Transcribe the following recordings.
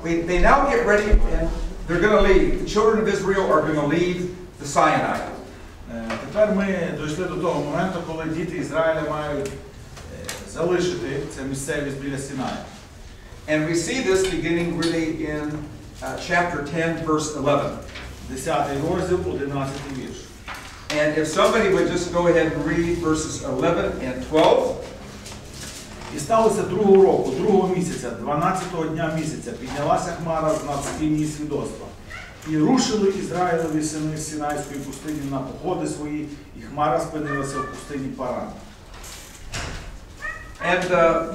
they now get ready and they're going to leave. The children of Israel are going to leave the Sinai. Тепер ми дійшли до того моменту, коли діти Ізраїля мають залишити цю місцевість біля Синаю. And we see this beginning really in chapter 10, verse 11. 10 розділ, 11 вірш. And if somebody would just go ahead and read verses 11 and 12. І сталося другого року, другого місяця, 12-го дня місяця, піднялася хмара над стіні свідоцтва. І рушили Ізраїлеві сини з Синайської пустині на походи свої, і хмара спинилася в пустині Паран. And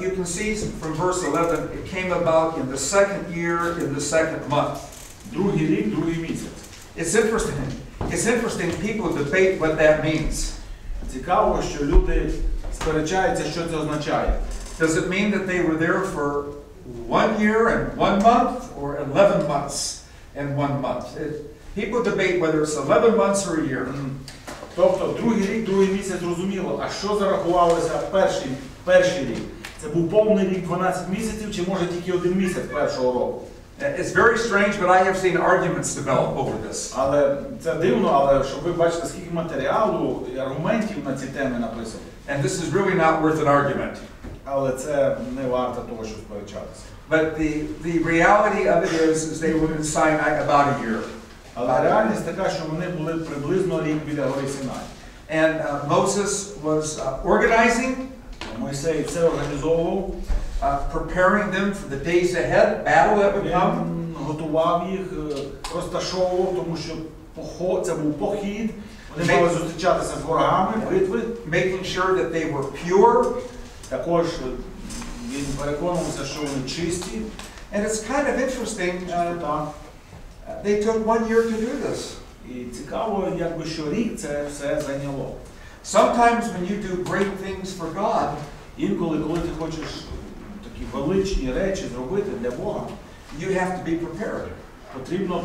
you can see from verse 11, it came about in the second year, in the second month. Другий рік, другий місяць. It's interesting. It's interesting. People debate what that means. Цікаво, що люди сперечаються, що це означає. Does it mean that they were there for 1 year and 1 month, or 11 months and 1 month? People debate whether it's 11 months or a year. Тобто, другий рік, другий місяць, зрозуміло. А що зарахувалося перший рік? Це був повний рік 12 місяців, чи може тільки один місяць першого року? It's very strange, but I have seen arguments develop over this. Але це дивно, але щоб ви бачите, скільки матеріалу і аргументів на ці теми написано. And this is really not worth an argument. Але це не варто того, щоб сперечатися. But the reality of it is they were in Sinai about a year. Але реальність така, що вони були приблизно рік біля гори Синай. And Moses was organizing. Мойсей це організовував. Preparing them for the days ahead, battle that would come. Він готував їх, розташовував, тому що це був похід. Вони мали зустрічатися з ворогами, битви. Making sure that they were pure. Також він переконувався, що вони чисті. And it's kind of interesting. They took 1 year to do this. І цікаво, якби що рік це все зайняло. Sometimes when you do great things for God, інколи, коли ти хочеш такі величні речі зробити для Бога, you have to be prepared. Потрібно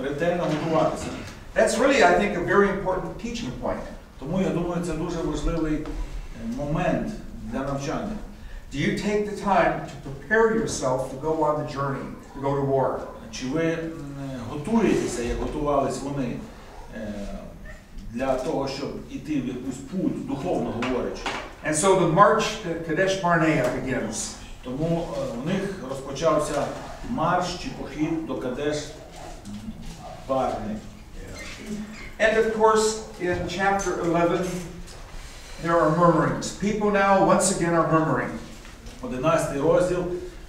ретельно готуватися. That's really, I think, a very important teaching point. Тому я думаю, це дуже важливий момент для навчання. Do you take the time to prepare yourself to go on the journey, to go to war? Чи ви готуєтеся, як готувались вони, для того, щоб іти в якусь путь, духовно говорячи? And so the march to Kadesh Barnea begins. Тому у них розпочався марш чи похід до Кадеш Барни. And of course, in chapter 11, there are murmurings. People now once again are murmuring. 11 розділ,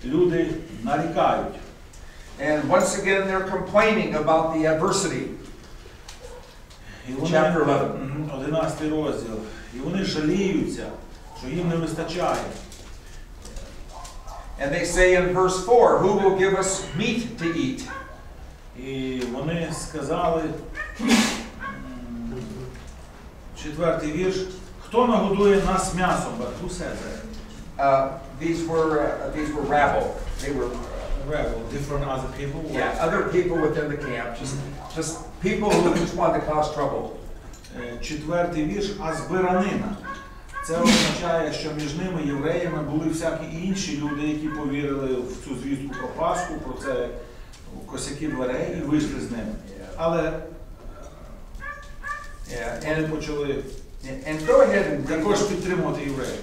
люди нарікають. And once again they're complaining about the adversity. Chapter 11. 11 розділ. І вони жаліються, що їм не вистачає. And they say in verse 4, who will give us meat to eat? І вони сказали, 4-й вірш, хто нагодує нас м'ясом? But who said that? These were rabble. They were Rebel, different other people? Yeah, other people within the camp. Just people who just wanted to cause trouble. 4-й вірш, а збиранина. Це означає, що між ними, євреями, були всякі інші люди, які повірили в цю звістку про Пасху, про це косяки дверей і вийшли з ними. Але вони почали також підтримувати євреїв.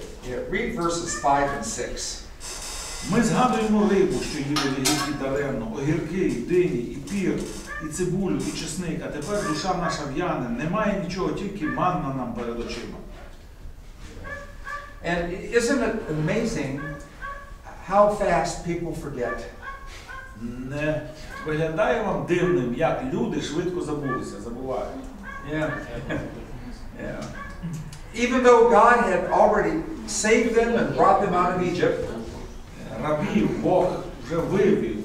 Read verses 5 and 6. Ми згадуємо рибу, що їли гірки даремно, огірки, і дині, і пір, і цибулю, і чесник, а тепер душа наша в'яне, немає нічого, тільки манна нам перед очима. And isn't it amazing how fast people forget? Не виглядає вам дивним, як люди швидко забувають? Yeah. Yeah. Even though God had already saved them and brought them out of Egypt, рабів Бог вже вивів,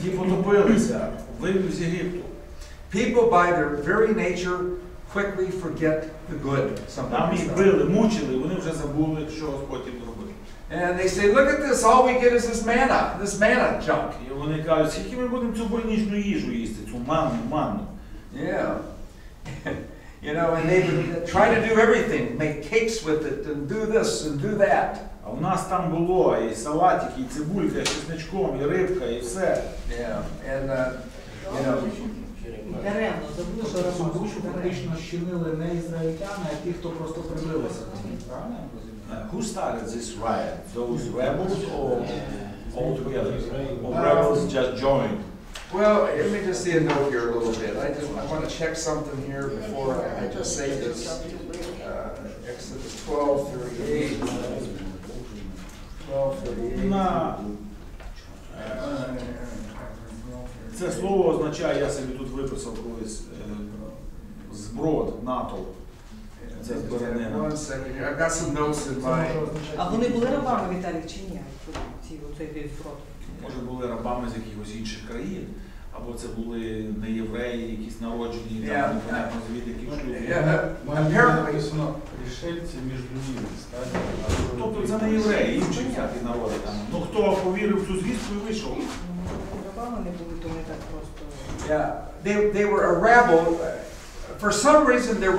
ті потопилися, вивів з Єгипту. People by their very nature quickly forget the good. Там їх били, мучили, вони вже забули, що Господь їм зробив. And they say, look at this, all we get is this manna junk. І вони кажуть, скільки ми будемо цю больничну їжу їсти, цю манну. Yeah. You know, and they would try to do everything, make cakes with it, and do this and do that. А у нас там було і салатики, і цибулька, і чесничком, і рибка, і все. Yeah, and you know. Даремно, забули, що цю душу фактично щинили не ізраїльтяни, а ті, хто просто прибилися. Правильно? Who started this riot? Those rebels or all together? Or rebels just joined? Well, let me just see a note here a little bit. I want to check something here before I just say this. Exodus 12:38. 12:38. Це слово означає, я собі тут виписав колись, зброд, натовп. Це збиранина. One second here. I've got some notes in my... А вони були рабами, Віталій, чи ні? Цей фрод? Може були рабами з якихось інших країн, або це були не євреї, якісь народжені, там, непонятно звідки, яких шлюбів. Написано, рішельці між людьми. Тобто це не євреї, інші всякі народи там. Ну хто повірив в цю звістку і вийшов? Рабами не були, то не так просто. Yeah, they were a rabble. For some reason, there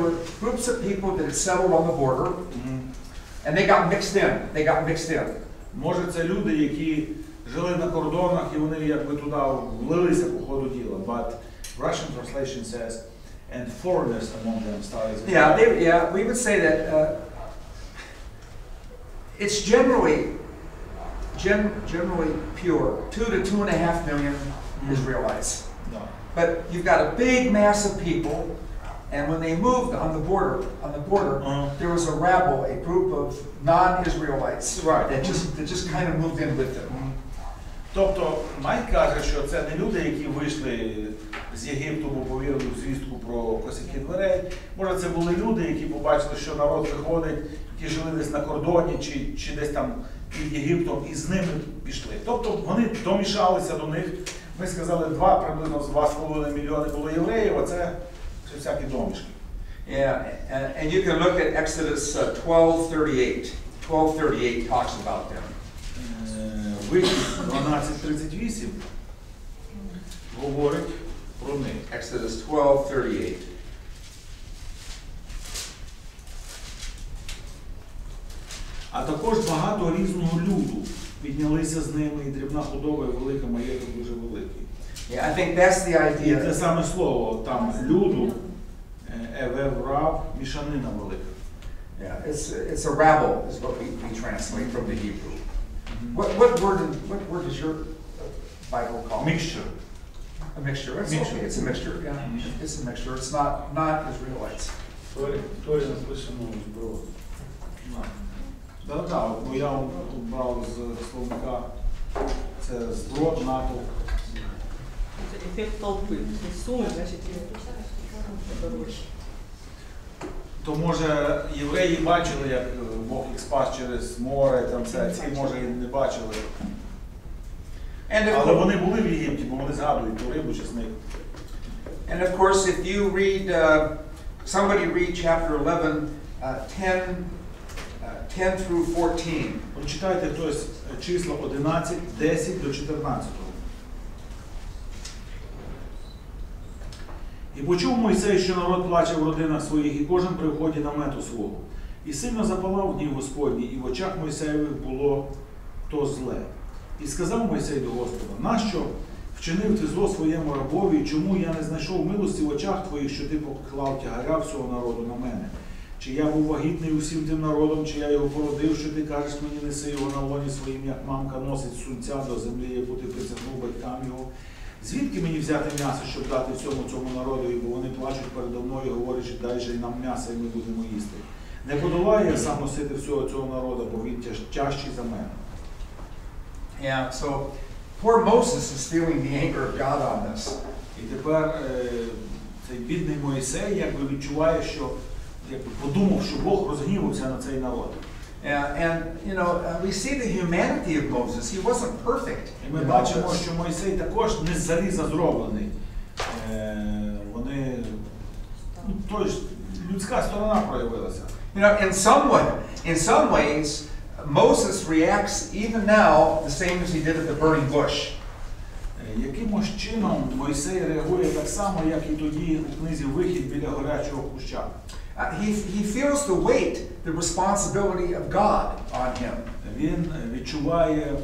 were groups of people that had settled on the border, and they got mixed in. They got mixed in. Може це люди, які жили на кордонах і вони якби туди влилися по ходу діла. But Russian translation says, and foreigners among them started. Yeah, we would say that it's generally pure, 2 to 2.5 million Israelites. No. But you've got a big mass of people, and when they moved on the border, there was a rabble, a group of non-Israelites that just kind of moved in with them. Тобто Майк каже, що це не люди, які вийшли з Єгипту, бо повірили в звістку про косяки дверей. Може це були люди, які побачили, що народ виходить, які жили десь на кордоні чи десь там під Єгиптом, і з ними пішли. Тобто вони домішалися до них. Ми сказали, приблизно 2,5 мільйони було євреїв, а це всякі домішки. Yeah, and you can look at Exodus 12:38. 12:38 talks about them. Вихід 12:38 говорить про них. Exodus 12:38. А також багато різного люду піднялися з ними, і дрібна худоба, і велика маєток дуже великий. Yeah, I think that's the idea. І те саме слово, там люду, еврав, мішанина велика. Yeah, it's a rabble is what we translate from the Hebrew. What word does your Bible call? Mixture. A mixture. It's Mixture. okay. It's a mixture. Yeah, it's a mixture. It's not Israelites. Торі написано зброд. Так, бо я брав з словника, це зброд, натовп. Ефект толпи. Суми, значить, дорожче. То може євреї бачили, як Бог їх спас через море, там це, ці може і не бачили. Але вони були в Єгипті, бо вони згадують ту рибу, чесник. And of course, if you read, somebody read chapter 11, 10 through 14. Прочитайте хтось числа 11, 10 до 14. І почув Мойсей, що народ плаче в родинах своїх, і кожен при вході намету свого. І сильно запалав гнів Господній, і в очах Мойсеєвих було то зле. І сказав Мойсей до Господа: нащо вчинив ти зло своєму рабові, і чому я не знайшов милості в очах твоїх, що ти поклав тягаря всього народу на мене? Чи я був вагітний усім тим народом, чи я його породив, що ти кажеш мені, неси його на лоні своїм, як мамка носить сунця до землі, яку ти присягнув батькам його? Звідки мені взяти м'ясо, щоб дати всьому цьому народу, бо вони плачуть передо мною, говорячи, дай же нам м'ясо, і ми будемо їсти. Не подолаю я сам носити всього цього народу, бо він тяжчий за мене. Yeah, so poor Moses is feeling the anger of God on this. І тепер цей бідний Мойсей якби відчуває, що якби подумав, що Бог розгнівався на цей народ. And you know, we see the humanity of Moses. He wasn't perfect. І ми бачимо, що Мойсей також не з заліза зроблений. Вони, тож людська сторона проявилася. You know, in some ways, Moses reacts even now the same as he did at the burning bush. Якимось чином Мойсей реагує так само, як і тоді у книзі «Вихід» біля горячого куща. He feels the weight, the responsibility of God on him. Він відчуває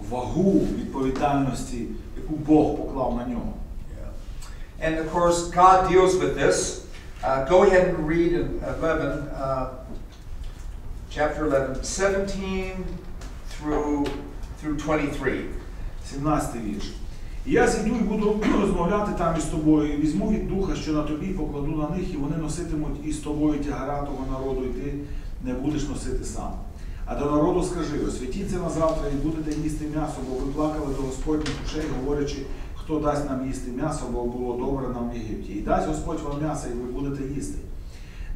вагу відповідальності, яку Бог поклав на нього. And of course, God deals with this. Go ahead and read in 11, chapter 11, 17 through 23. 17 вірш. «І я зійду і буду розмовляти там із тобою, і візьму від духа, що на тобі, покладу на них, і вони носитимуть із тобою тягара того народу, і ти не будеш носити сам. А до народу скажи, освятіться на завтра і будете їсти м'ясо, бо ви плакали до Господніх ушей, говорячи, хто дасть нам їсти м'ясо, бо було добре нам в Єгипті. І дасть Господь вам м'ясо, і ви будете їсти.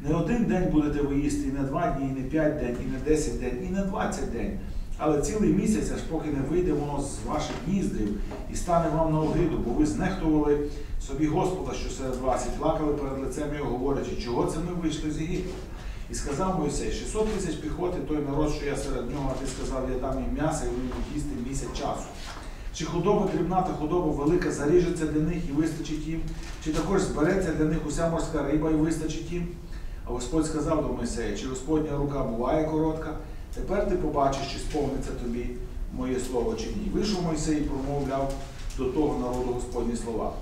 Не один день будете ви їсти, і не 2 дні, і не 5 день, і не 10 день, і не 20 день. Але цілий місяць, аж поки не вийде воно з ваших ніздрів і стане вам на огиду, бо ви знехтували собі Господа, що серед вас, і плакали перед лицем його, говорячи, чого це ми вийшли з Єгипту. І сказав Мойсей, 600 тисяч піхоти, той народ, що я серед нього, а ти сказав, я дам їм м'ясо, і вони будуть їсти місяць часу. Чи худоба дрібна та худоба велика заріжеться для них і вистачить їм? Чи також збереться для них уся морська риба і вистачить їм? А Господь сказав до Мойсея, чи Господня рука буває коротка? Тепер ти побачиш, чи сповниться тобі моє слово чи ні. Вийшов Мойсей і промовляв до того народу Господні слова.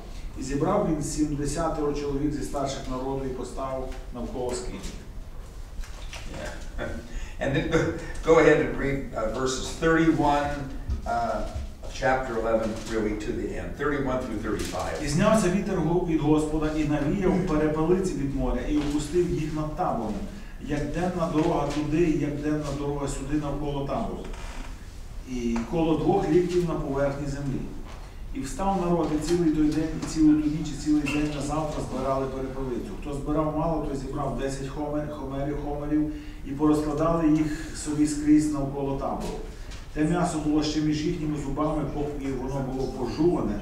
І зібрав він 70 чоловік зі старших народу і поставив навколо скинь. And then go ahead and read verses 31 of chapter 11 really to the end, 31 through 35. І знявся вітер від Господа, і навіяв перепелиці від моря, і опустив їх над табором, як денна дорога туди, як денна дорога сюди навколо табору, і коло 2 ліктів на поверхні землі. І встав народ і цілий той день, і цілу ту ніч, і цілий день на завтра збирали перепелицю. Хто збирав мало, той зібрав 10 хомерів, і порозкладали їх собі скрізь навколо табору. Те м'ясо було ще між їхніми зубами, поки воно було пожуване,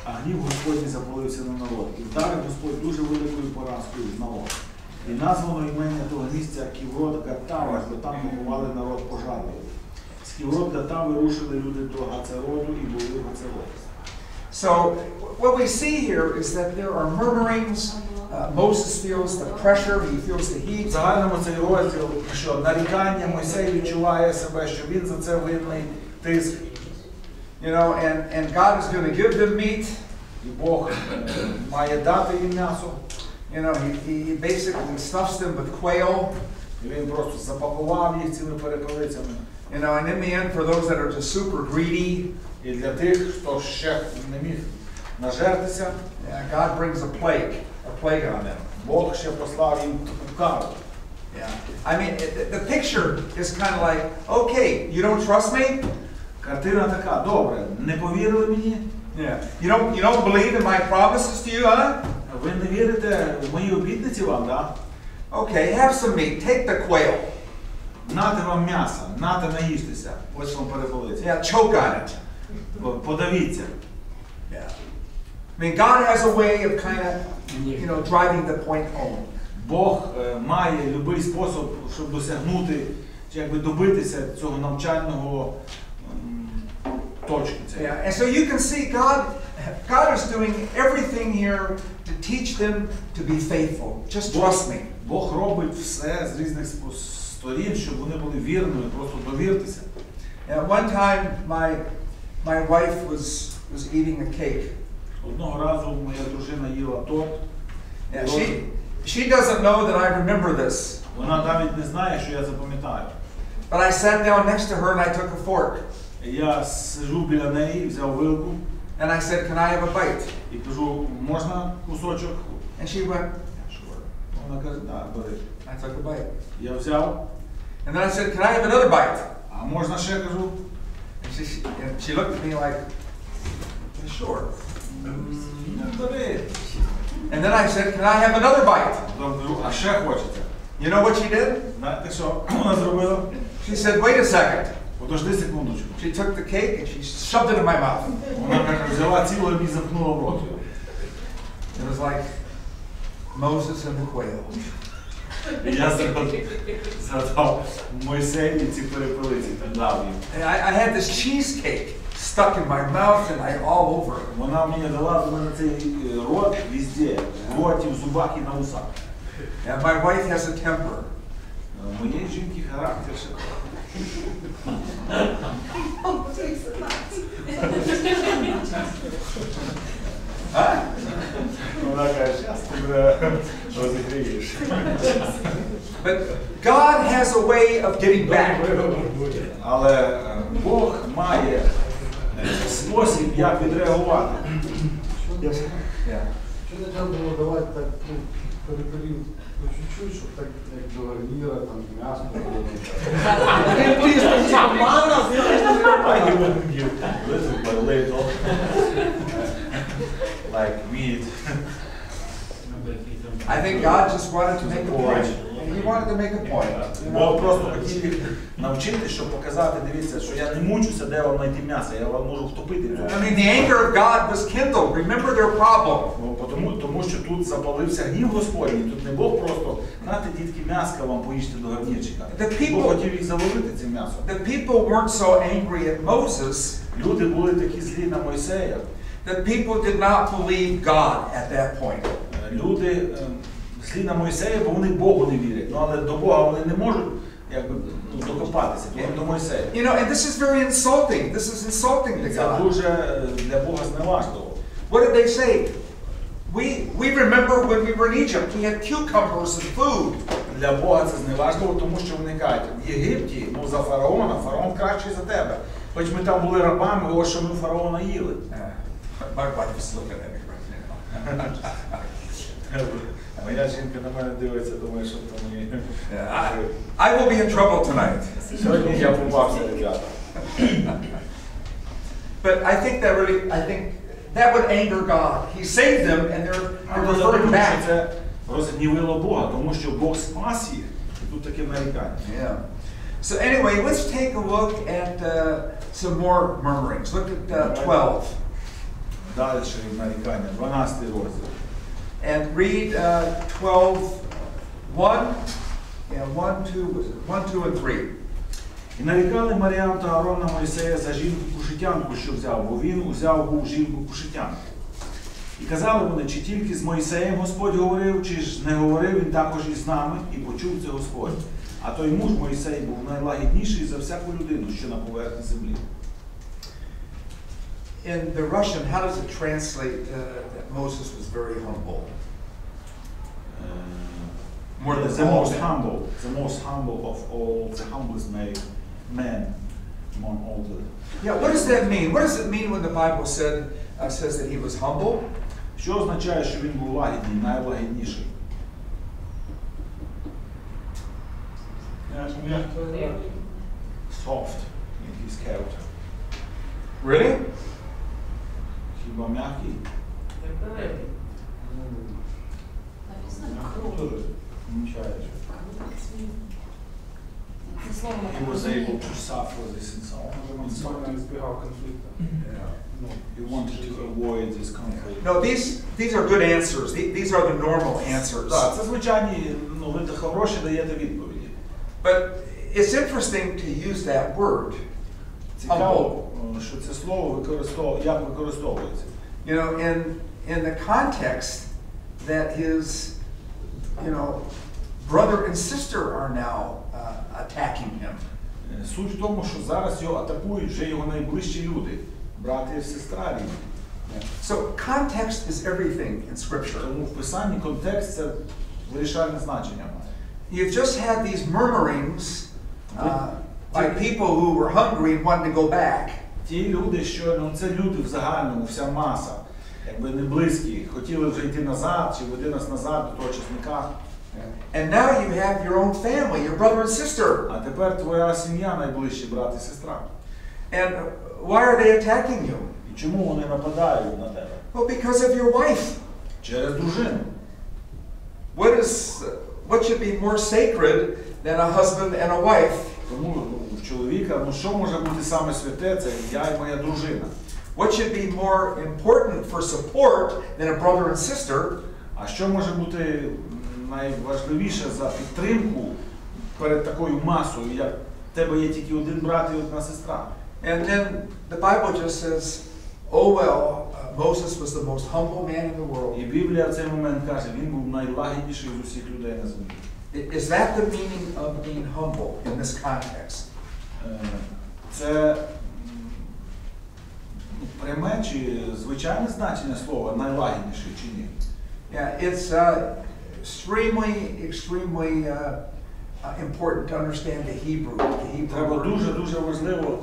а гнів Господній запалився на народ. І вдарив Господь дуже великою поразкою в народ. І названо імення того місця Ківрот Гатава, бо там поховали народ пожарливий. З Ківрот Гатави рушили люди до Гацероду і були в Гацероді. So what we see here is that there are murmurings. Moses feels the pressure, he feels the heat. В загальному цей розділ, що нарікання, Мойсей відчуває себе, що він за це винний, тиск. You know, and God is going to give them meat. І Бог має дати їм м'ясо. You know, he basically stuffs them with quail. І він просто запакував їх цими перепелицями. You know, and in the end, for those that are just super greedy, і для тих, хто ще не міг нажертися, God brings a plague on them. Бог ще послав їм таку кару. I mean, the picture is kind of like, okay, you don't trust me? Картина така, добре, не повірили мені? You don't believe in my promises to you, huh? Ви не вірите в мої обітниці вам, да? Okay, have some meat. Take the quail. Нате вам м'ясо, нате наїстися. Ось вам перепелиця. Choke on it. Подавіться. I mean, God has a way of kind of, you know, driving the point home. Бог має будь-який спосіб, щоб досягнути, чи якби добитися цього навчального точки. And so you can see God is doing everything here to teach them to be faithful. Just trust me. Бог робить все з різних сторін, щоб вони були вірними, просто довіртеся. One time my wife was eating a cake. Одного разу моя дружина їла торт. She doesn't know that I remember this. Вона навіть не знає, що я запам'ятаю. But I sat down next to her and I took a fork. Я сиджу біля неї, взяв вилку. And I said, "Can I have a bite?" І кажу, можна кусочок? And she went, "Sure." Вона каже, так, бери. I took a bite. Я взяв. And then I said, "Can I have another bite?" А можна ще, кажу? And she looked at me like, "Sure." Бери. And then I said, "Can I have another bite?" А ще хочете? You know what she did? Знаєте, що вона зробила? She said, "Wait a second." Подожди секундочку. She took the cake and she shoved it in my mouth. Вона каже, взяла цілу і замкнула в рот. It was like Moses and the quail. І я згадав Мойсей і ці перепелиці, дав їм. I had this cheesecake stuck in my mouth and all over. Вона мені дала до мене цей рот везде, в роті, в зубах і на усах. And my wife has a temper. Моєї жінки характер ще. Вона каже, зараз ти розігрієш. But God has a way of getting back. Але Бог має спосіб, як відреагувати. Yeah. Що не треба було давати так, перепелів по чуть-чуть, щоб так, як до гарніра, там, м'ясо було. Little by little. Like meat. I think God just wanted to make a point. He wanted to make a point. Бог просто хотів їх навчити, щоб показати, дивіться, що я не мучуся, де вам знайти м'ясо, я вам можу втопити. I mean, the anger of God was kindled. Remember their problem. Тому що тут запалився гнів Господній, тут не Бог просто, нате, дітки, м'яска вам поїжте до гарнірчика. Бог хотів їх заловити цим м'ясом. The people weren't so angry at Moses. Люди були такі злі на Мойсея. The people did not believe God at that point. Люди злі на Мойсея, бо вони Богу не вірять. Ну, але до Бога вони не можуть якби, докопатися, до Мойсея. You know, and this is very insulting. This is insulting to Це God. дуже для Бога зневажливо. What did they say? We remember when we were in Egypt, we had cucumbers and food. Для Бога це зневажливо, тому що вони кажуть, в Єгипті, ну за фараона, фараон кращий за тебе. Хоч ми там були рабами, ось що ми фараона їли. My wife is looking at me right now. Моя жінка на мене дивиться, думає, що то мені... I will be in trouble tonight. Сьогодні я попався, ребята. But I think that would anger God. He saved them and they're referring back. Це розгнівило Бога, тому що Бог спас їх. І тут таке нарікання. Yeah. So anyway, let's take a look at some more murmurings. Look at 12. Далі нарікання, 12 розділ. And read 12, 1, and 1, 2, and 3. І нарікали Маріам та Аарон на Мойсея за жінку-кушитянку, що взяв, бо він узяв був жінку-кушитянку. І казали вони, чи тільки з Мойсеєм Господь говорив, чи ж не говорив він також і з нами, і почув це Господь. А той муж Мойсей був найлагідніший за всяку людину, що на поверхні землі. In the Russian, how does it translate that Moses was very humble? More than the most humble of all, the humblest man among all the... Yeah, what does that mean? What does it mean when the Bible says that he was humble? Що означає, що він був лагідний, найлагідніший? Soft in his character. Really? Хіба м'який? He was able to suffer this in some. Максимально збігав конфлікту. He wanted to avoid this conflict. No, these are good answers. These are the normal answers. Так, це звичайні, ну, ви хороші даєте відповіді. But it's interesting to use that word. Цікаво, що це слово як використовується. You know, in the context that his, brother and sister are now attacking him. Суть в тому, що зараз його атакують вже його найближчі люди, брати і сестра рідні. So context is everything in Scripture. Тому в Писанні контекст це вирішальне значення має. You've just had these murmurings by people who were hungry and wanted to go back. Ті люди, що це люди в загальному, вся маса, якби не близькі, хотіли вже йти назад, чи веди нас назад до того чесника. And now you have your own family, your brother and sister. А тепер твоя сім'я найближчі брат і сестра. And why are they attacking you? І чому вони нападають на тебе? Well, because of your wife. Через дружину. What should be more sacred than a husband and a wife? Тому в чоловіка, що може бути саме святе, це я і моя дружина. What should be more important for support than a brother and sister? А що може бути найважливіше за підтримку перед такою масою, як в тебе є тільки один брат і одна сестра? And then the Bible just says, oh well, Moses was the most humble man in the world. І Біблія в цей момент каже, він був найлагідніший з усіх людей на землі. Is that the meaning of being humble in this context? Це пряме чи звичайне значення слова найлагідніший чи ні? Yeah, it's extremely important to understand the Hebrew. Треба дуже важливо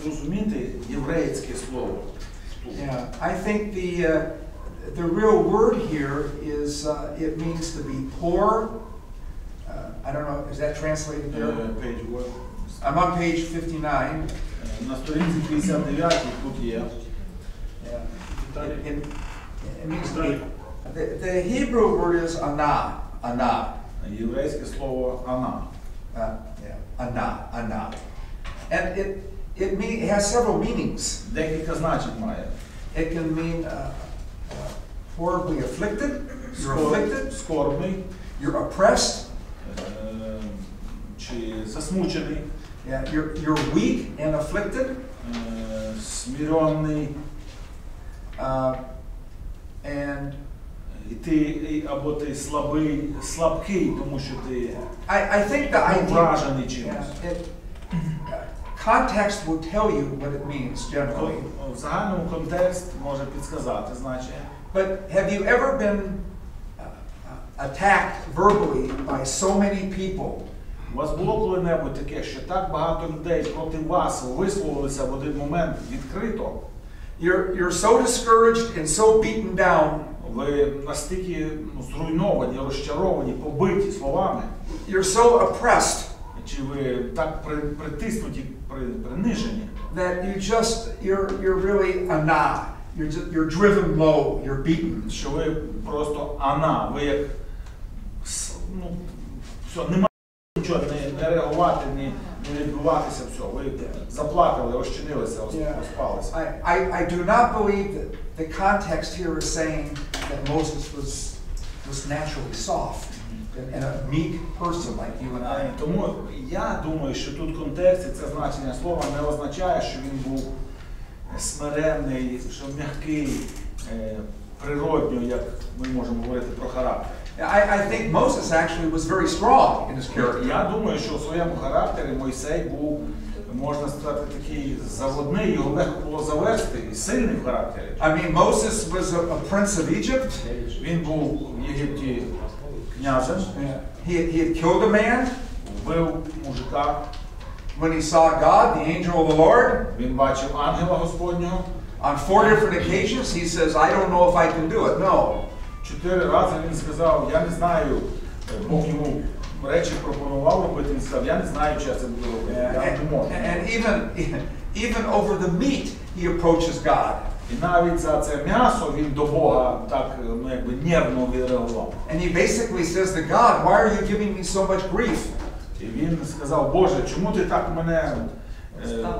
зрозуміти єврейське слово. Yeah, I think the real word here is it means to be poor. I don't know, is that translated there? Page what? I'm on page 59. На сторінці 59 тут є. Yeah. It means to be. The Hebrew word is ana. Єврейське слово ана. Ana. And it has several meanings. Декілька значень має. It can mean horribly afflicted. You're afflicted. Скорбний. You're oppressed. Чи засмучений. Yeah, you're weak and afflicted. Смиренний. And і ти або ти слабкий, тому що ти I think the idea, вражений чимось. Context will tell you what it means generally. В загальному контекст може підсказати значення. But have you ever been attacked verbally by so many people? У вас було коли-небудь таке, що так багато людей проти вас висловилися в один момент відкрито? You're so discouraged and so beaten down. Ви настільки зруйновані, розчаровані, побиті словами. You're so oppressed. Чи ви так притиснуті, принижені? That you're really ana. You're driven low. You're beaten. Що ви просто ана, ви як все, немає нічого, не реагувати, не відбуватися, все. Ви заплакали, розчинилися, розпалися. I do not believe that the context here is saying that Moses was naturally soft and a meek person like you and I. Тому я думаю, що тут контекст і це значення слова не означає, що він був смиренний, що м'який, природньо, як ми можемо говорити про характер. I think Moses actually was very strong in his character. Я думаю, що в своєму характері Мойсей був, можна сказати, такий заводний, його легко було завести, і сильний в характері. I mean, Moses was a prince of Egypt. Він був в Єгипті князем. He had killed a man. Вбив мужика. When he saw God, the angel of the Lord. Він бачив ангела Господнього. On 4 different occasions, he says, "I don't know if I can do it." No. 4 рази він сказав, я не знаю, Бог йому речі пропонував робити, він сказав, я не знаю, чи я це буду робити, я не можу. And even over the meat, he approaches God. І навіть за це м'ясо він до Бога так, якби нервно відреагував. And he basically says to God, "Why are you giving me so much grief?" І він сказав, Боже, чому ти так мене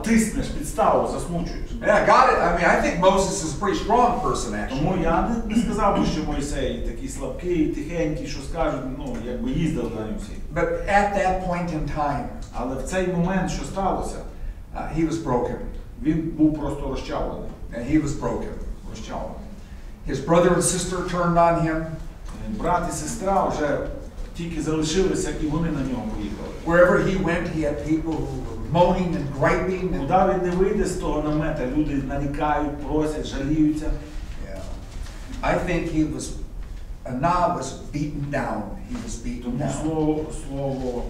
тиснеш, підставу, засмучуєш? Yeah, God, I mean, I think Moses is a pretty strong person, actually. Тому я не сказав би, що Мойсей такий слабкий, тихенький, що скажуть, ну, якби їздив за ним всі. But at that point in time, Але в цей момент, що сталося, he was broken. він був просто розчавлений. He was broken. Розчавлений. His brother and sister turned on him. Брат і сестра вже тільки залишилися, і вони на нього поїхали. Wherever he went, he had people who were moaning and griping. Куди він не вийде з того намета, люди нарікають, просять, жаліються. Yeah. I think he was, Anah was beaten down. He was beaten Тому down. слово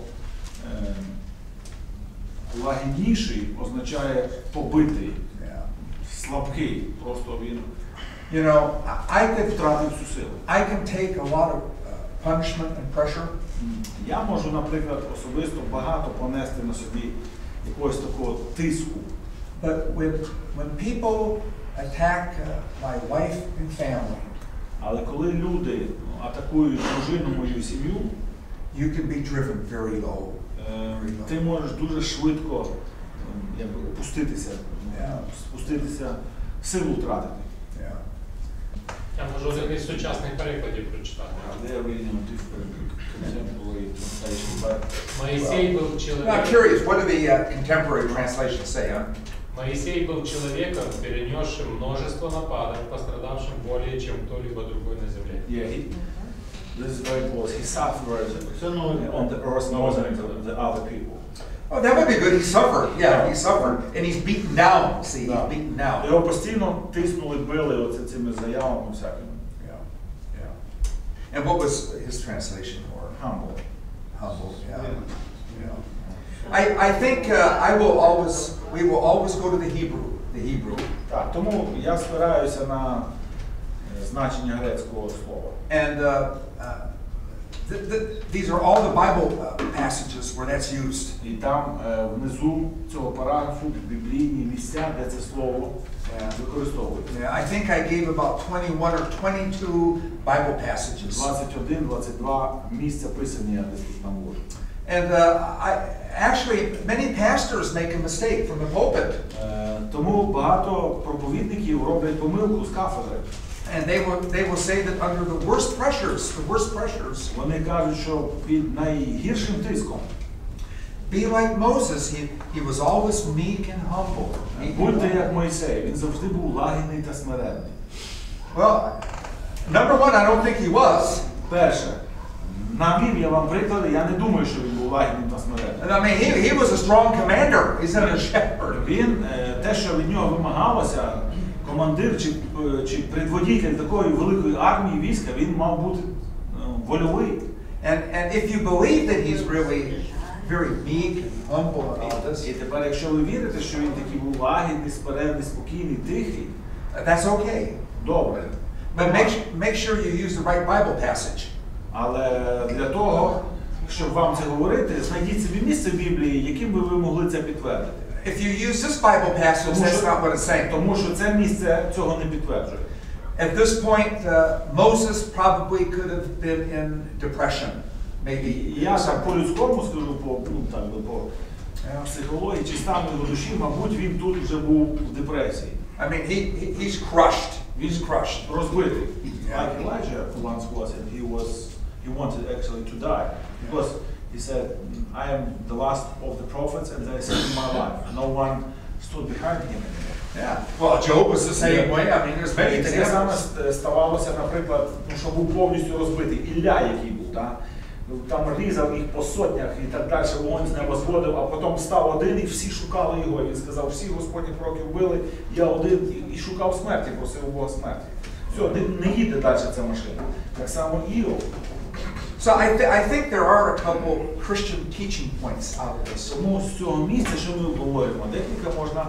лагідніший означає побитий, слабкий. Просто він You know, втратив всю силу. I can take a lot of punishment and pressure. Я можу, наприклад, особисто багато понести на собі якогось такого тиску. But when people attack my wife and family, Але коли люди атакують дружину, мою сім'ю, you can be driven very low. Ти можеш дуже швидко опуститися, спуститися, силу втратити. Я можу один із сучасних перекладів прочитати. Моїсей був чоловік. I'm curious, what do the contemporary translations say? Моисей был человеком, перенесшим множество нападок, пострадавшим более, чем кто-либо другой на земле. Yeah, this is very close. He suffered on the earth more than the other people. Oh, that would be good. He suffered. Yeah, he suffered. And he's beaten down. See, he's beaten down. Його постійно тиснули, били цими заявами всякими. Yeah, yeah. And what was his translation for? Humble. Humble, yeah. I think we will always go to the Hebrew. Так, тому я спираюся на значення грецького слова. And these are all the Bible passages where that's used. І там внизу цього параграфу біблійні місця, де це слово використовується. Yeah, I think I gave about 21 or 22 Bible passages. 21-22 місця писані, я десь тут наводжу. And actually, many pastors make a mistake from the pulpit. Тому багато проповідників роблять помилку з кафедри. And they will say that under the worst pressures, Вони кажуть, що під найгіршим тиском. Be like Moses, he was always meek and humble. Будьте як Мойсей, він завжди був лагідний та смиренний. Well, number one, I don't think he was. Перше, навів я вам приклади, я не думаю, що він був лагідним та смиренним. And I mean, he was a strong commander. He's not a shepherd. Він, те, що від нього вимагалося, командир чи предводитель такої великої армії війська, він мав бути вольовий. And if you believe that he's really very meek and humble and all this, І тепер, якщо ви вірите, що він такий був лагідний, смиренний, спокійний, тихий, that's okay. добре. But make sure you use the right Bible passage. Але для того, щоб вам це говорити, знайдіть собі місце в Біблії, яким би ви могли це підтвердити. If you use this Bible passage, that's not what it's saying. Тому що це місце цього не підтверджує. At this point, Moses probably could have been in depression, maybe. Я так по-людському скажу, по психології чи стану його душі, мабуть, він тут вже був в депресії. I mean, he's crushed. He's crushed. Розбитий. Like Elijah once was, and he wanted actually to die. Because he said, I am the last of the prophets and I saved my life. No one stood behind him anymore. Yeah. Well, Job was the same way. I mean, there's many Таке саме examples. ставалося, наприклад, що був повністю розбитий. Ілля, який був, так? Там різав їх по сотнях і так далі, вогонь з неба зводив, а потім став один і всі шукали його. Він сказав, всі Господні пророки вбили, я один і шукав смерті, просив у Бога смерті. Все, не їде далі ця машина. Так само Іов. So I think there are a couple Christian teaching points out of this. Тому з цього місця, що ми обговорюємо, декілька можна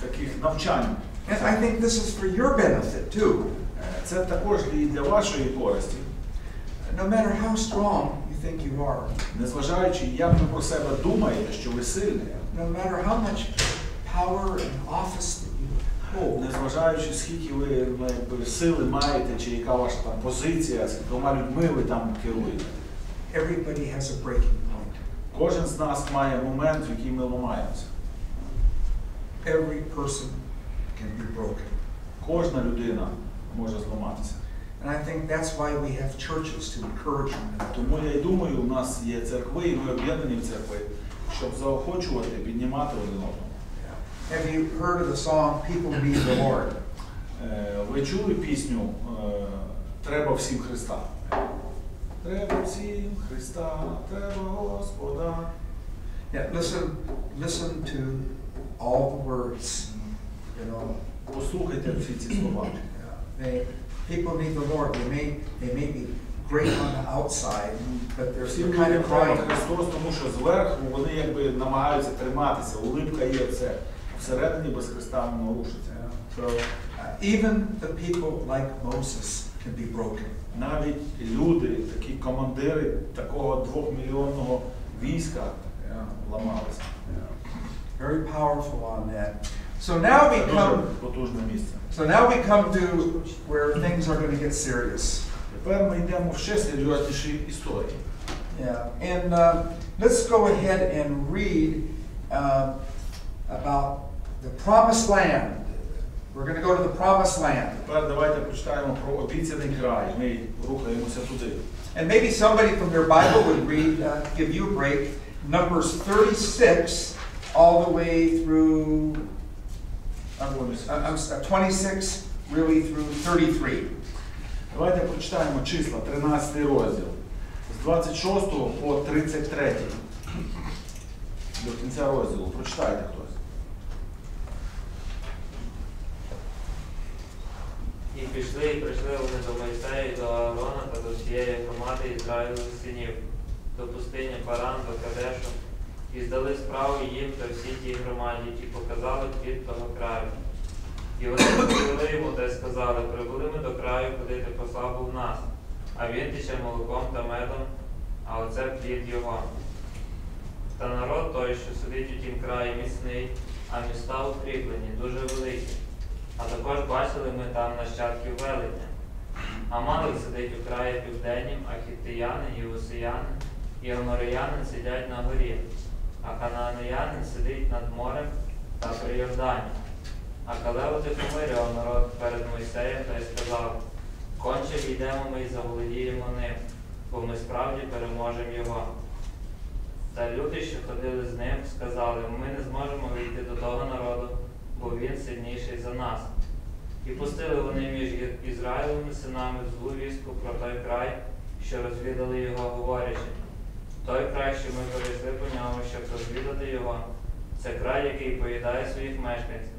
таких навчань. And I think this is for your benefit too. Це також і для вашої користі. No matter how strong you think you are, Незважаючи, як ви про себе думаєте, що ви сильні, no matter how much power and office that you hold, незважаючи, скільки ви сили маєте, чи яка ваша там позиція, скількома людьми ви там керуєте. everybody has a breaking point. Кожен з нас має момент, в який ми ламаємося. Every person can be broken. Кожна людина може зламатися. And I think that's why we have churches to encourage one another. Тому я й думаю, у нас є церкви, і ми об'єднані в церкви, щоб заохочувати, піднімати один одного. Have you heard of the song "People Need the Lord"? Ви чули пісню «Треба всім Христа»? Треба всім Христа, треба Господа. Yeah, listen to all the words. You know, Послухайте всі ці слова. People need the Lord. They may be great on the outside, but they're Всі kind of треба crying. Христос, тому що зверху вони якби намагаються триматися, улипка є все. Всередині без Христа воно рушиться. So even the people like Moses can be broken. Навіть люди, такі командири такого 2-мільйонного війська ламалися. Very powerful on that. So now we Це дуже come. потужне місце. So now we come to where things are going to get serious. Тепер ми йдемо в ще серйозніші історії. Yeah, and let's go ahead and read about the promised land. We're going to go to the promised land. Тепер давайте прочитаємо про обіцяний край. Ми рухаємося туди. And maybe somebody from their Bible would read, give you a break, Numbers 36 all the way through 26 really through 33. Давайте прочитаємо числа, 13 розділ. З 26 по 33. До кінця розділу. Прочитайте хтось. І прийшли вони до Мойсея і до Аарона та до всієї громади Ізраїлевих синів, до пустині Паран, до Кадешу, і здали справу їм та всій тій громаді, і показали плід того краю. І вони відповіли йому та й сказали: прибули ми до краю, куди ти послав був нас, а він тече молоком та медом, а оце плід його. Та народ той, що сидить у тім краї, міцний, а міста укріплені, дуже великі. А також бачили ми там нащадків велетня. Амалик сидить у краї південнім, а хіттеянин, євусеянин і амореянин сидять на горі, а ханаанеянин сидить над морем та при Йордані. А Калев утихомирював народ перед Мойсеєм та й сказав: конче війдемо ми і заволодіємо ним, бо ми справді переможемо його. Та люди, що ходили з ним, сказали: ми не зможемо вийти до того народу, бо він сильніший за нас. І пустили вони між Ізраїлевими синами злу вістку про той край, що розвідали його, говорячи: той край, що ми перейшли по ньому, щоб розвідати його, це край, який поїдає своїх мешканців.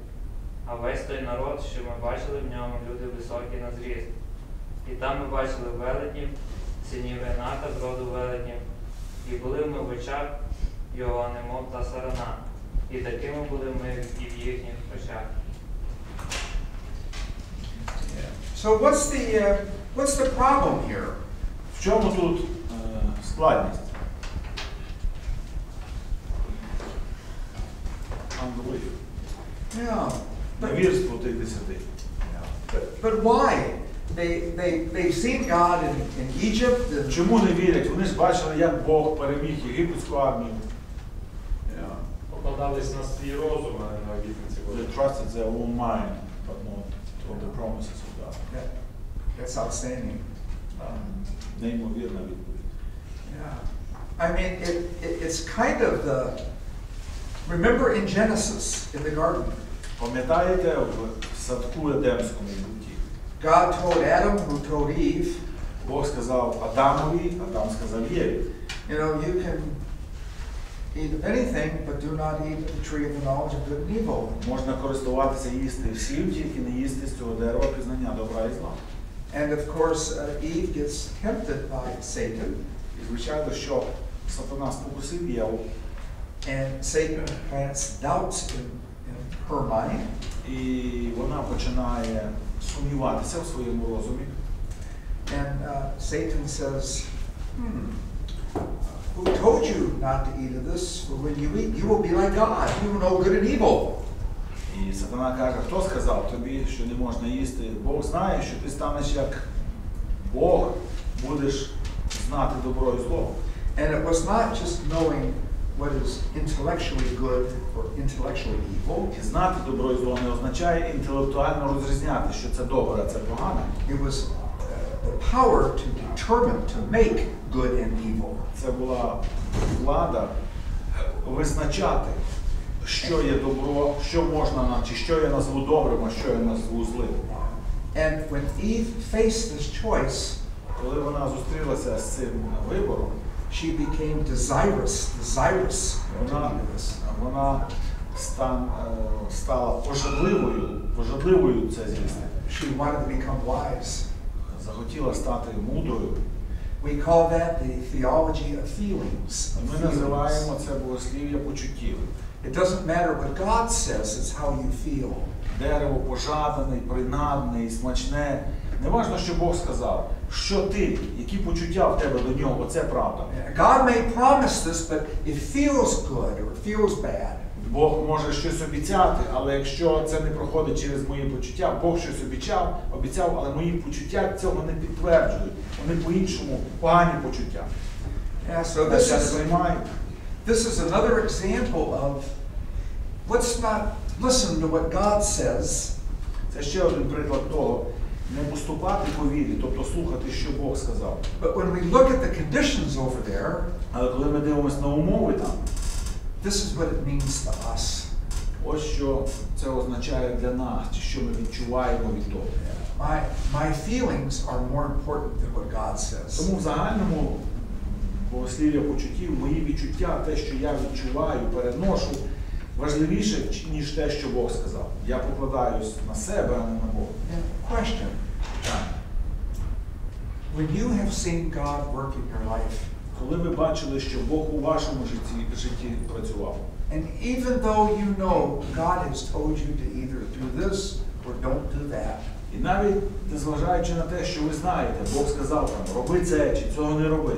А весь той народ, що ми бачили в ньому, люди високі на зріст. І там ми бачили велетнів, синів Енака з роду велетнів, і були ми в очах його, немов та сарана. І такими були ми і в їхніх очах. So what's the problem here? В чому тут складність? Unbelief. Yeah. Невірство тих 10. But why? They've seen God in Egypt. And Чому не вірять? Вони ж бачили, як Бог переміг єгипетську армію. Покладались на свій розум, а не на обітниці They Божої. trusted their own mind, but not on the promises of God. that's outstanding. Неймовірна відповідь. Yeah. I mean, it's kind of the. Remember in Genesis, in the garden, Пам'ятаєте, в садку Едемському буті? God told Adam, who told Eve, Бог сказав Адамові, Адам сказав Єві. you know, you can eat of anything, but do not eat of the tree of the knowledge of good and evil. Можна користуватися їсти всім, тільки не їсти з цього дерева пізнання добра і зла. And of course, Eve gets tempted by Satan, І звичайно, що Сатана спокусив Єву, and Satan plants doubts in her mind. і вона починає сумніватися в своєму розумі. And Satan says, who told you not to eat of this? For when you eat, you will be like God. You will know good and evil. І Сатана каже: хто сказав тобі, що не можна їсти? Бог знає, що ти станеш як Бог, будеш знати добро і зло. And it was not just knowing what is intellectually good or intellectually evil. І знати добро і зло не означає інтелектуально розрізняти, що це добре, а це погане. It was the power to determine, to make good and evil. Це була влада визначати, що є добро, що можна, чи що я назву добрим, а що я назву злим. And when Eve faced this choice, Коли вона зустрілася з цим вибором, she became desirous to вона, eat of this. вона стала пожадливою це з'їсти. She wanted to become wise. Захотіла стати мудрою. We call that the theology of feelings. Ми називаємо це богослів'я почуттів. It doesn't matter what God says, it's how you feel. Дерево пожаданий, принадний, смачне. Не важливо, що Бог сказав. Що ти, які почуття в тебе до нього, оце правда. God may promise this, but it feels good or it feels bad. Бог може щось обіцяти, але якщо це не проходить через мої почуття, Бог щось обіцяв, але мої почуття цього не підтверджують. Вони по-іншому погані почуття. Yeah, so this is another example of let's not listen to what God says. Це ще один приклад того, не поступати по вірі, тобто слухати, що Бог сказав. But when we look at the conditions over there, Але коли ми дивимося на умови там, this is what it means to us. Ось що це означає для нас, чи що ми відчуваємо від того. My feelings are more important than what God says. Тому в загальному богослів'я почуттів, мої відчуття, те, що я відчуваю, переношу, важливіше, ніж те, що Бог сказав. Я покладаюсь на себе, а не на Бога. Question. When you have seen God work in your life, коли ви бачили, що Бог у вашому житті працював, and even though you know God has told you to either do this or don't do that, і навіть незважаючи на те, що ви знаєте, Бог сказав там, роби це чи цього не роби,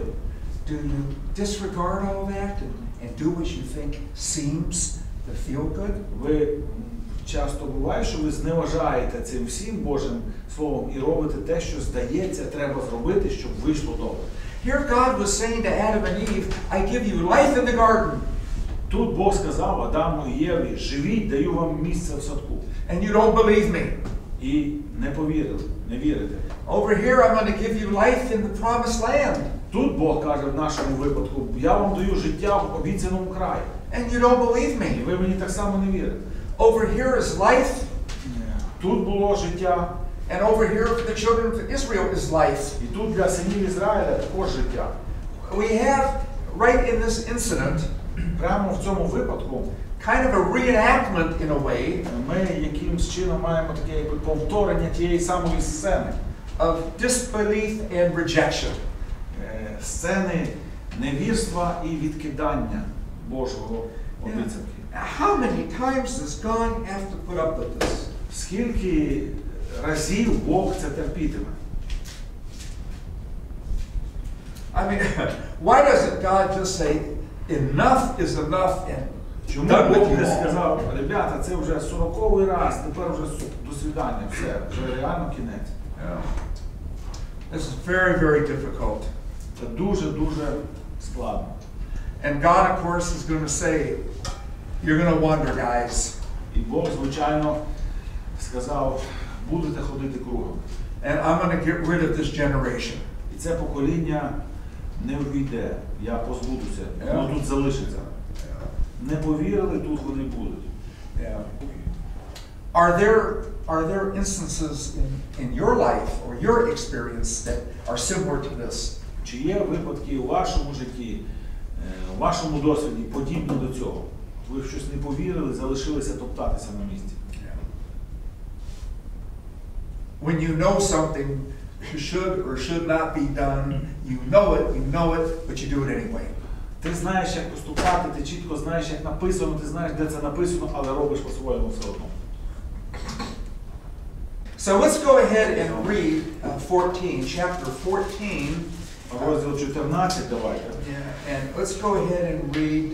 do you disregard all that and do what you think seems to feel good? ви часто буває, що ви зневажаєте цим всім Божим Словом і робите те, що здається, треба зробити, щоб вийшло добре. Here God was saying to Adam and Eve, I give you life in the garden. Тут Бог сказав Адаму і Єві, живіть, даю вам місце в садку. And you don't believe me. І не повірили, не вірите. Over here I'm going to give you life in the promised land. Тут Бог каже в нашому випадку, я вам даю життя в обіцяному краї. And you don't believe me. І ви мені так само не вірите. Over here is life. Тут було життя. And over here for the children of Israel is life. І тут для синів Ізраїля також життя. We have, right in this incident, прямо в цьому випадку, kind of a reenactment in a way, ми якимсь чином маємо таке якби повторення тієї самої сцени. Of disbelief and rejection. Сцени невірства і відкидання Божого обіцянки. How many times does God have to put up with this? Скільки разів Бог це терпітиме? I mean, why doesn't God just say, enough is enough and чому done with Бог you не all? сказав, ребята, це вже 40-й раз, тепер вже до свидання, все, вже реально кінець. This is very, very difficult. Це дуже-дуже складно. And God, of course, is going to say, you're going to wonder, guys. І Бог, звичайно, сказав, будете ходити кругом. And I'm going to get rid of this generation. І це покоління не увійде, я позбудуся, воно тут залишиться. Не повірили, тут вони будуть. Are there instances in your life or your experience that are similar to this? Чи є випадки у вашому житті, у вашому досвіді подібні до цього? Ви в щось не повірили, залишилися топтатися на місці. When you know something should or should not be done, you know it, but you do it anyway. Ти знаєш, як поступати, ти чітко знаєш, як написано, ти знаєш, де це написано, але робиш по-своєму все одно. So let's go ahead and read 14, chapter 14. Розділ 14 давайте. And let's go ahead and read,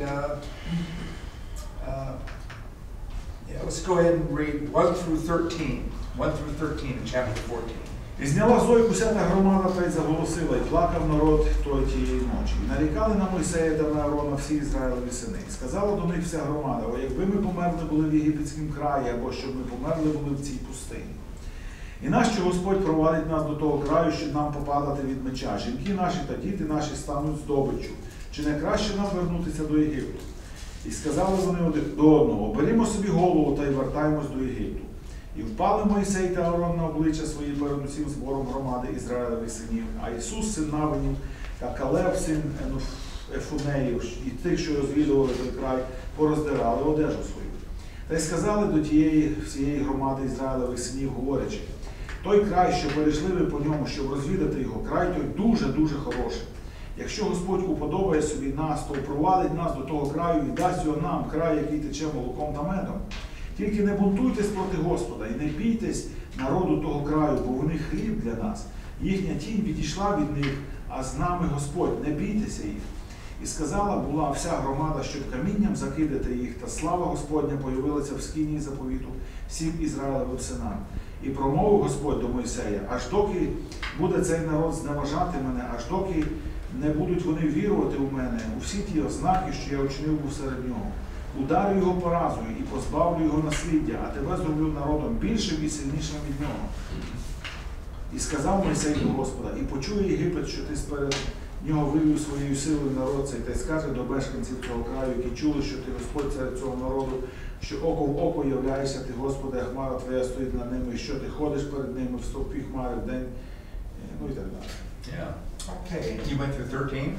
let's go ahead and read 1 through 13. 1 through 13 in chapter 14. І зняла зойку вся та громада, та й заголосила, і плакав народ тієї ночі. І нарікали на Мойсея та на Аарона всі Ізраїлеві сини. І сказала до них вся громада, о, якби ми померли були в єгипетському краї, або щоб ми померли були в цій пустині. І нащо Господь провадить нас до того краю, щоб нам попадати від меча? Жінки наші та діти наші стануть здобиччю. Чи не краще нам вернутися до Єгипту? І сказали вони один до одного, берімо собі голову та й вертаємось до Єгипту. І впали Мойсей та Аарон на обличчя свої перед усім збором громади Ізраїлевих синів, а Ісус, син Навинів, та Калеб, син Ефунеїв, і тих, що розвідували той край, пороздирали одежу свою. Та й сказали до тієї всієї громади Ізраїлевих синів, говорячи, той край, що перейшли ви по ньому, щоб розвідати його, край той дуже-дуже хороший. Якщо Господь уподобає собі нас, то провадить нас до того краю і дасть його нам, край, який тече молоком та медом. Тільки не бунтуйтесь проти Господа і не бійтесь народу того краю, бо вони хліб для нас. Їхня тінь відійшла від них, а з нами Господь, не бійтеся їх. І сказала була вся громада, щоб камінням закидати їх, та слава Господня появилася в скині заповіту всім Ізраїлевим синам. І промовив Господь до Мойсея, аж доки буде цей народ зневажати мене, аж доки не будуть вони вірувати у мене, у всі ті ознаки, що я учинив був серед нього. Ударю його поразою і позбавлю його насліддя, а тебе зроблю народом більшим і сильнішим від нього. І сказав Мойсей до Господа, і почує Єгипет, що ти сперед В нього вивів своєю силою народ цей, та й скаже до мешканців цього краю, які чули, що ти Господь цар цього народу, що око в око являєшся ти, Господи, а хмара твоя стоїть над ними, і що ти ходиш перед ними в стовпі хмари в день, ну і так далі. Yeah. Okay, you went through 13?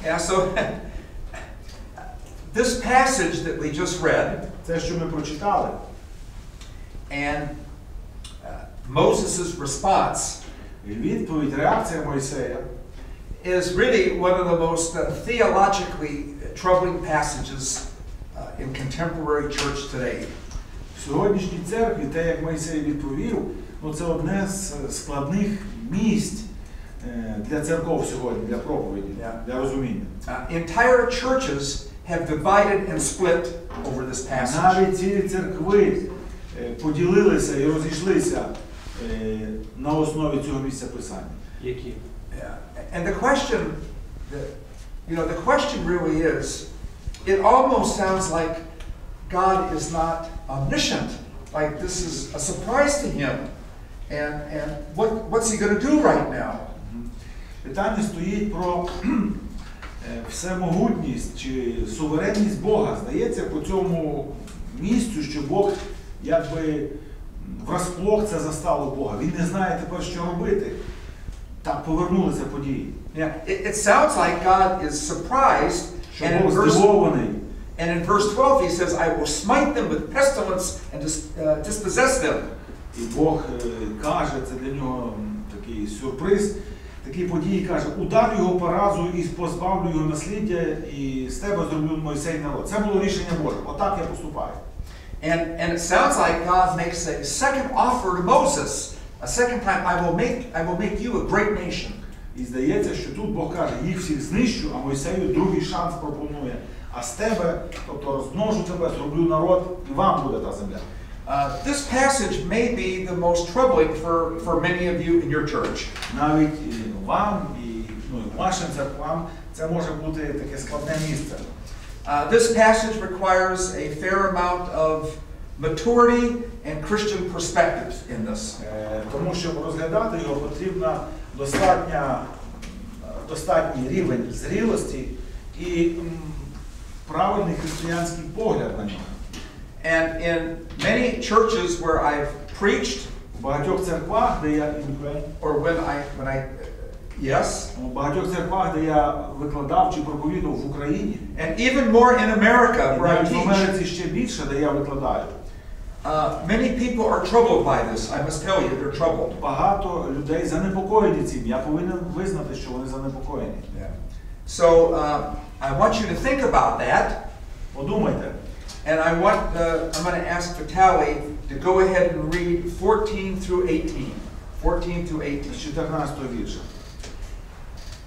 Yeah, so this passage that we just read, Це, що ми прочитали, and Moses' response відповідь, реакція Мойсея, is really one of the most theologically troubling passages in contemporary church today. в сьогоднішній церкві, те, як Мойсей відповів, ну, це одне з складних місць для церков сьогодні, для проповіді, для розуміння. Entire churches have divided and split over this passage. Навіть цілі церкви поділилися і розійшлися на основі цього місця Писання. Які? Yeah. And the question really is, it almost sounds like God is not omniscient, like this is a surprise to him, and what's he going to do right now? Питання стоїть про всемогутність чи суверенність Бога. Здається, по цьому місцю, що Бог якби врасплох це застало Бога. Він не знає тепер, що робити. Так повернулися події. Yeah, it sounds like God is surprised, Що Бог здивований. and in verse 12 he says, I will smite them with pestilence and dispossess them. І Бог каже, це для нього такий сюрприз, такі події, каже, удар його поразу і позбавлю його насліддя, і з тебе зроблю Мойсей народ. Це було рішення Боже. Отак я поступаю. And it sounds like God makes a second offer to Moses. A second time, I will make you a great nation. І здається, що тут Бог каже, їх всіх знищу, а Мойсею другий шанс пропонує. А з тебе, тобто розмножу тебе, зроблю народ, і вам буде та земля. This passage may be the most troubling for many of you in your church. Навіть вам і вашим церквам це може бути таке складне місце. This passage requires a fair amount of maturity and Christian perspective in this. Тому, щоб розглядати його, потрібна достатній рівень зрілості і правильний християнський погляд на нього. And in many churches where I've preached, У багатьох церквах, де я or у багатьох церквах, де я викладав чи проповідував в Україні, and even more in America і where I навіть в teach, Америці ще більше, де я викладаю. many people are troubled by this. I must tell you, they're troubled. Багато людей занепокоєні цим. Я повинен визнати, що вони занепокоєні. So I want you to think about that. Подумайте. And I'm going to ask Vitaly to go ahead and read 14 through 18. 14 through 18. З 14-го вірша.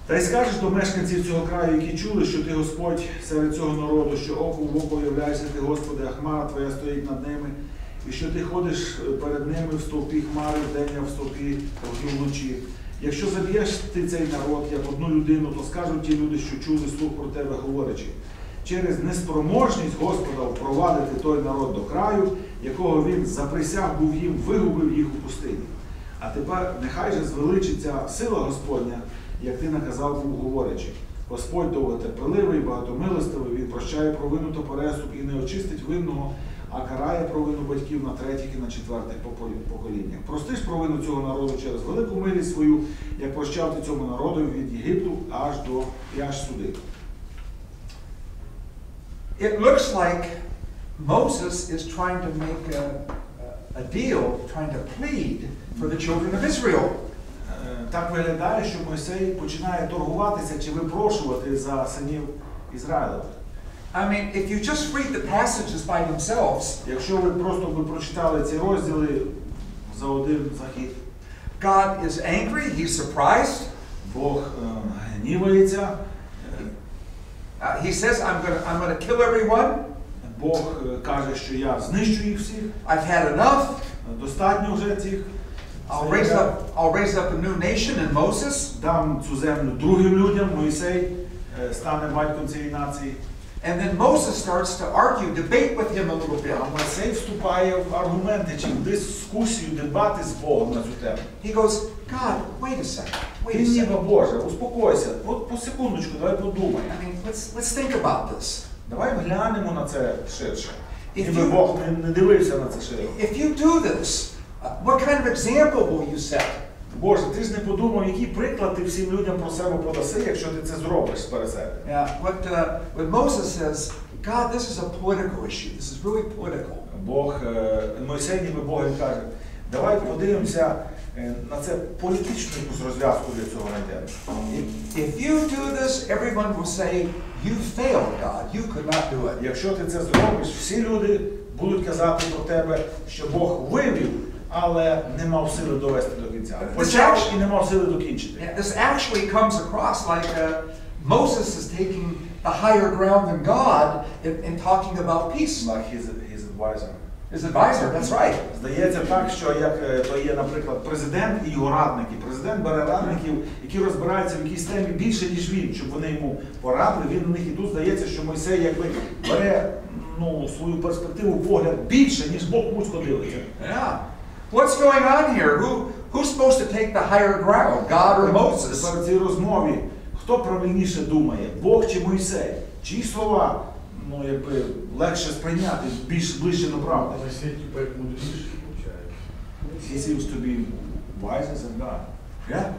Та й скажеш до мешканців цього краю, які чули, що ти Господь серед цього народу, що око в око являєшся ти, Господи, а хмара твоя стоїть над ними, і що ти ходиш перед ними в стовпі хмари вдень, а в стовпі вогню вночі. Якщо заб'єш ти цей народ, як одну людину, то скажуть ті люди, що чули слух про тебе, говорячи, через неспроможність Господа впровадити той народ до краю, якого він заприсяг був їм, вигубив їх у пустині. А тепер нехай же звеличиться сила Господня, як ти наказав був, говорячи. Господь довготерпеливий, багатомилостивий, він прощає провину та переступ і не очистить винного, а карає провину батьків на третіх і на четвертих поколіннях. Прости ж провину цього народу через велику милість свою, як прощав ти цьому народу від Єгипту аж сюди. It looks like Moses is trying to make a deal, trying to plead for the children of Israel. Так виглядає, що Мойсей починає торгуватися чи випрошувати за синів Ізраїлевих. I mean, if you just read the passages by themselves, якщо ви просто прочитали ці розділи за один захід, God is angry, he's surprised. Бог гнівається. He says, I'm going to kill everyone. Бог каже, що я знищу їх всіх. I've had enough. Достатньо вже цих. I'll raise up a new nation in Moses. Дам цю землю другим людям. Мойсей стане батьком цієї нації. And then Moses starts to argue, debate with him a little bit. А Мойсей вступає в аргументи чи в дискусію, дебати з Богом на цю тему. He goes, God, wait a second. Wait Ти a ніби second. Боже, успокойся, от по секундочку, давай подумаємо. I mean, let's think about this. Давай глянемо на це ширше. If Ніби you- Бог не дивився на це широко. If you do this, what kind of example will you set? Боже, ти ж не подумав, який приклад ти всім людям про себе подаси, якщо ти це зробиш перед себе. Yeah, what Moses says, God, this is a political issue. This is really political. Мойсей ніби Бог він каже, давай подивимося на це політичну якусь розв'язку для цього знайдемо. If you do this, everyone will say, you failed, God. You could not do it. Якщо ти це зробиш, всі люди будуть казати про тебе, що Бог вивів, але не мав сили довести до кінця. Почав і не мав сили докінчити. Yeah, this actually comes across like Moses is taking the higher ground than God in talking about peace. Like his advisor. His advisor, that's right. Здається так, що як то є, наприклад, президент і його радники. Президент бере радників, які розбираються в якійсь темі більше, ніж він, щоб вони йому порадили. Він на них і тут здається, що Мойсей якби бере свою перспективу, погляд більше, ніж Бог вузько дивиться. Yeah. What's going on here? Who's supposed to take the higher ground, God or Moses? Тепер в цій розмові, хто правильніше думає, Бог чи Мойсей? Чиї слова, якби легше сприйняти, більш ближче до правди? Мойсей типа як мудріший виходить. He seems to be wiser than God. Yeah?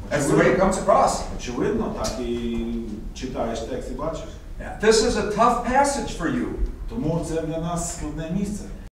That's the way it comes across. Очевидно, так і читаєш текст і бачиш. Yeah. This is a tough passage for you. Тому це для нас складне місце.